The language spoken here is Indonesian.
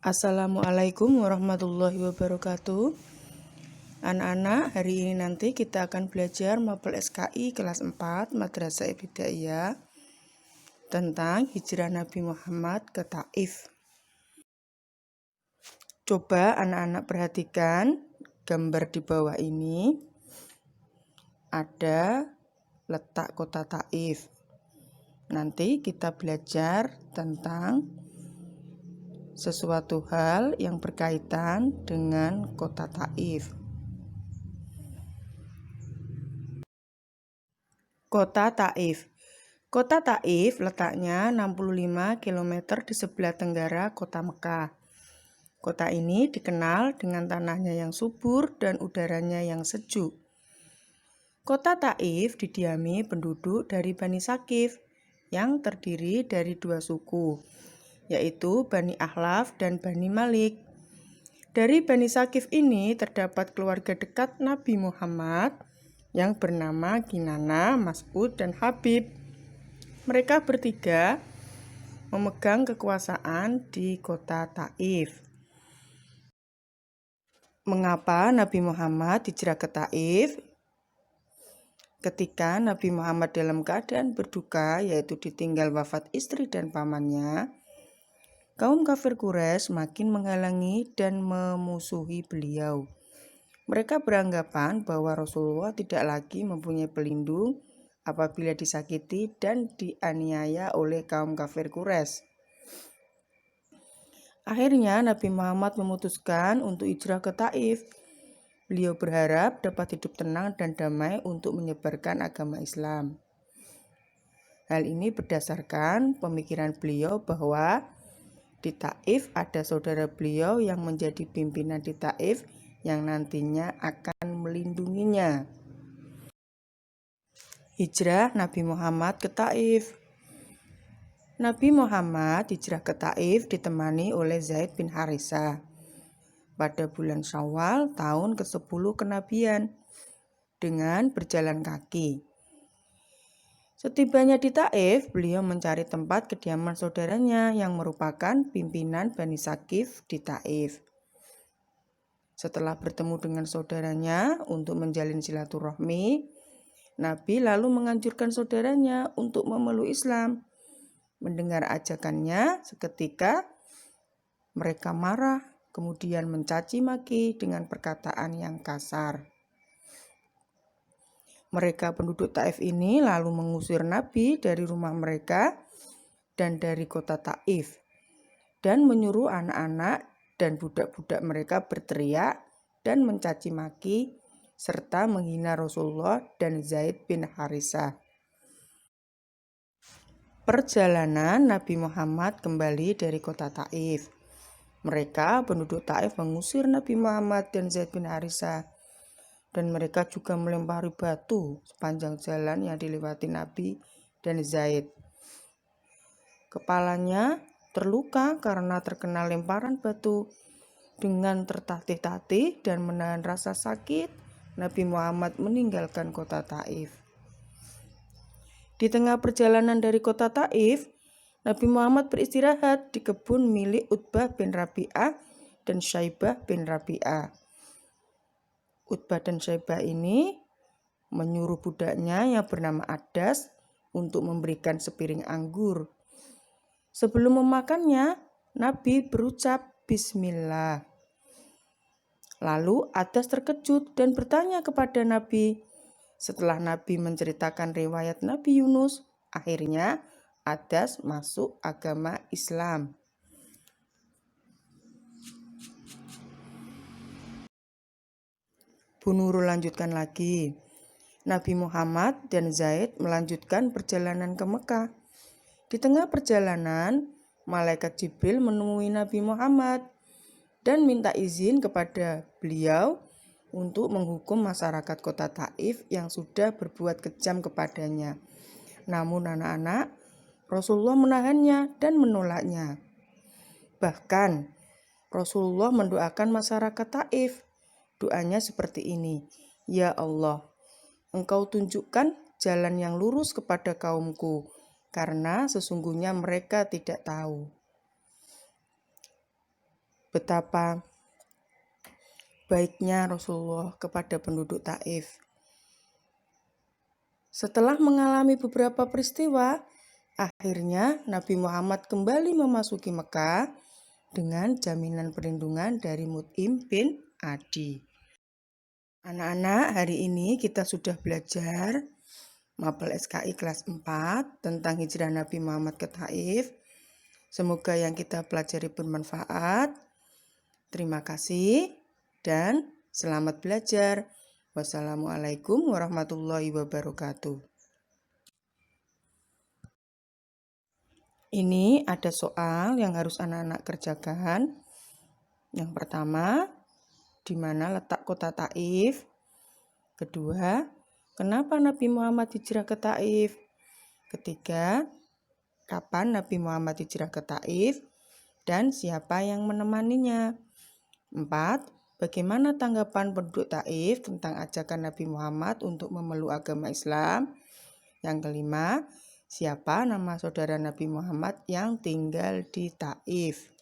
Assalamualaikum warahmatullahi wabarakatuh. Anak-anak, hari ini nanti kita akan belajar mapel SKI kelas 4 Madrasah Ibtidaiyah tentang hijrah Nabi Muhammad ke Taif. Coba anak-anak perhatikan gambar di bawah ini. Ada letak kota Taif. Nanti kita belajar tentang sesuatu hal yang berkaitan dengan kota Taif. Kota Taif. Kota Taif letaknya 65 km di sebelah tenggara kota Mekah. Kota ini dikenal dengan tanahnya yang subur dan udaranya yang sejuk. Kota Taif didiami penduduk dari Bani Sakif yang terdiri dari dua suku, yaitu Bani Ahlaf dan Bani Malik. Dari Bani Sakif ini terdapat keluarga dekat Nabi Muhammad yang bernama Kinana, Mas'ud, dan Habib. Mereka bertiga memegang kekuasaan di kota Taif. Mengapa Nabi Muhammad hijrah ke Taif? Ketika Nabi Muhammad dalam keadaan berduka, yaitu ditinggal wafat istri dan pamannya, kaum kafir Quraisy makin menghalangi dan memusuhi beliau. Mereka beranggapan bahwa Rasulullah tidak lagi mempunyai pelindung apabila disakiti dan dianiaya oleh kaum kafir Quraisy. Akhirnya Nabi Muhammad memutuskan untuk hijrah ke Taif. Beliau berharap dapat hidup tenang dan damai untuk menyebarkan agama Islam. Hal ini berdasarkan pemikiran beliau bahwa di Taif ada saudara beliau yang menjadi pimpinan di Taif yang nantinya akan melindunginya. Hijrah Nabi Muhammad ke Taif. Nabi Muhammad hijrah ke Taif ditemani oleh Zaid bin Harisah pada bulan Syawal tahun ke-10 kenabian dengan berjalan kaki. Setibanya di Taif, beliau mencari tempat kediaman saudaranya yang merupakan pimpinan Bani Sakif di Taif. Setelah bertemu dengan saudaranya untuk menjalin silaturahmi, Nabi lalu menganjurkan saudaranya untuk memeluk Islam. Mendengar ajakannya, seketika mereka marah, kemudian mencaci maki dengan perkataan yang kasar. Mereka penduduk Taif ini lalu mengusir Nabi dari rumah mereka dan dari kota Taif, dan menyuruh anak-anak dan budak-budak mereka berteriak dan mencaci maki serta menghina Rasulullah dan Zaid bin Harisah. Perjalanan Nabi Muhammad kembali dari kota Taif. Mereka penduduk Taif mengusir Nabi Muhammad dan Zaid bin Harisah, dan mereka juga melempari batu sepanjang jalan yang dilewati Nabi dan Zaid. Kepalanya terluka karena terkena lemparan batu. Dengan tertatih-tatih dan menahan rasa sakit, Nabi Muhammad meninggalkan kota Taif. Di tengah perjalanan dari kota Taif, Nabi Muhammad beristirahat di kebun milik Utbah bin Rabi'ah dan Syaibah bin Rabi'ah. Utbah dan Syaibah ini menyuruh budaknya yang bernama Adas untuk memberikan sepiring anggur. Sebelum memakannya, Nabi berucap Bismillah. Lalu Adas terkejut dan bertanya kepada Nabi. Setelah Nabi menceritakan riwayat Nabi Yunus, akhirnya Adas masuk agama Islam. Bu Nurul lanjutkan lagi. Nabi Muhammad dan Zaid melanjutkan perjalanan ke Mekah. Di tengah perjalanan, malaikat Jibril menemui Nabi Muhammad dan minta izin kepada beliau untuk menghukum masyarakat kota Taif yang sudah berbuat kejam kepadanya. Namun anak-anak, Rasulullah menahannya dan menolaknya. Bahkan Rasulullah mendoakan masyarakat Taif. Doanya seperti ini, Ya Allah, Engkau tunjukkan jalan yang lurus kepada kaumku, karena sesungguhnya mereka tidak tahu. betapa baiknya Rasulullah kepada penduduk Taif. Setelah mengalami beberapa peristiwa, akhirnya Nabi Muhammad kembali memasuki Mekah dengan jaminan perlindungan dari Mut'im bin Adi. Anak-anak, hari ini kita sudah belajar Mapel SKI kelas 4 tentang hijrah Nabi Muhammad ke Taif. Semoga yang kita pelajari bermanfaat. Terima kasih dan selamat belajar. Wassalamualaikum warahmatullahi wabarakatuh. Ini ada soal yang harus anak-anak kerjakan. Yang pertama, di mana letak kota Taif? Kedua, kenapa Nabi Muhammad hijrah ke Taif? Ketiga, kapan Nabi Muhammad hijrah ke Taif dan siapa yang menemaninya? 4. Bagaimana tanggapan penduduk Taif tentang ajakan Nabi Muhammad untuk memeluk agama Islam? Yang kelima, siapa nama saudara Nabi Muhammad yang tinggal di Taif?